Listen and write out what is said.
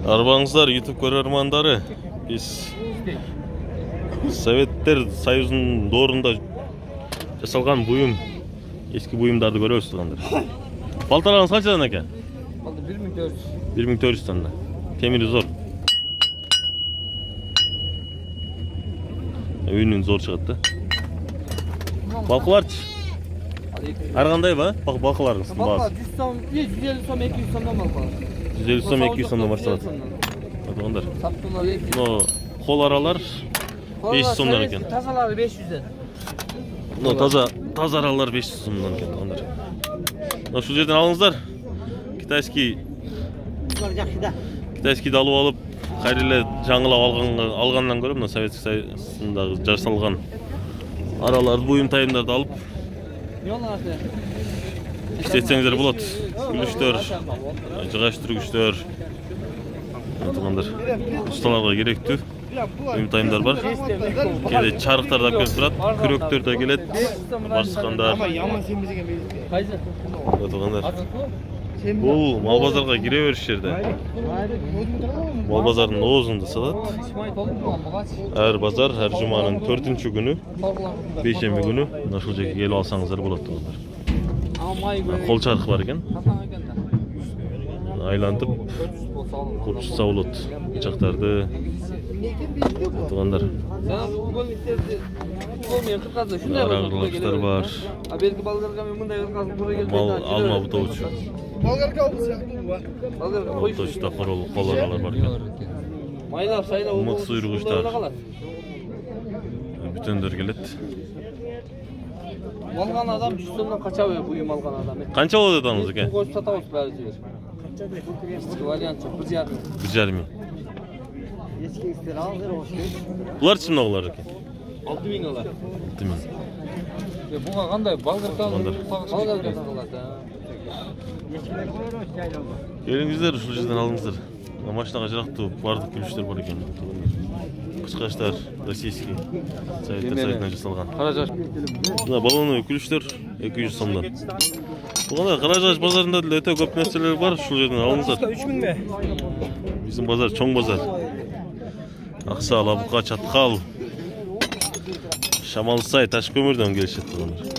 Арбаңыздар YouTube көрермандары, biz Sovetler Soyuzu'nun doğrunda жасалған бұйым, eski бұйымдарды көресіз тұрғандар. Балталарыңыз қаншадан екен? 1400. 1400 тонна. Темiri zor. Үйінен zor шығады. Балқыларчы? Арғандай ба? Балқыларыңыз? Балқылар 100 сом, 150 сом, 200 сомдан балқылар. 150 сом, 200 сомдан басталады. Отырғандар. Қол аралар 500 сомдан екен. Тазалары 500'den. Таза аралар 500 сомдан екен. Şu жерден алыңыздар. Китайскийді алып алып, қайрылы жаңылап алғаннан көріп, мына Советский Союзындағы жасалған араларды, бұйым тайымдарды алып істетсеңіздер болады. Күліштер, жығаш түргіштер, ұсталарға керекті бұйым тайымдар бар. Кейде чарықтар да көріп тұрады, күректер де келеді, барсыққандар. Бұл мал базарға кіре беріш жерде. Мал базардың оғызында салады. Әр базар, әр жұманың 4-ші күні, 5-ші күні нашыл жеке келіп алсаңыздар болады. Қол чарық бар екен. Айлантып, қылып шықса болады. Бычақтарды. Арағырлықтар бар. Алма бұтаушы. Бұтаушы тақыр ол қоларалар бар екен. Ұмық сұйырғыштар. Бүтендер келеді. Алған адам 100 сомнан қача бұйым алған адам. Қанша болады адамыз екен? Бұл қойып сатауыз бәрі жер. Вариант жоқ, 1,5. 1,5. Бұлар чым оғылар екен? 6000 алар. 6000. Бұға қандай? Балғыртан тағылады. Келіңіздер, ұшыл жерден алыңыздар. Машинаға жырақты бардық күліштер бар екен. Қышқаштар, российский, Советтер Союзынан жасалған. Қаражаш. Балоны күліштер 200 сомдан. Бұғанда Қаражаш базарында өте көп нәрселер бар, ұшыл жерден алыңыздар. 3000 бе? Bizim bazar, çoğun bazar. Aksa, Labuka, Çatkal, Şamalsay, Taşkömür'den geliştirdi bunlar.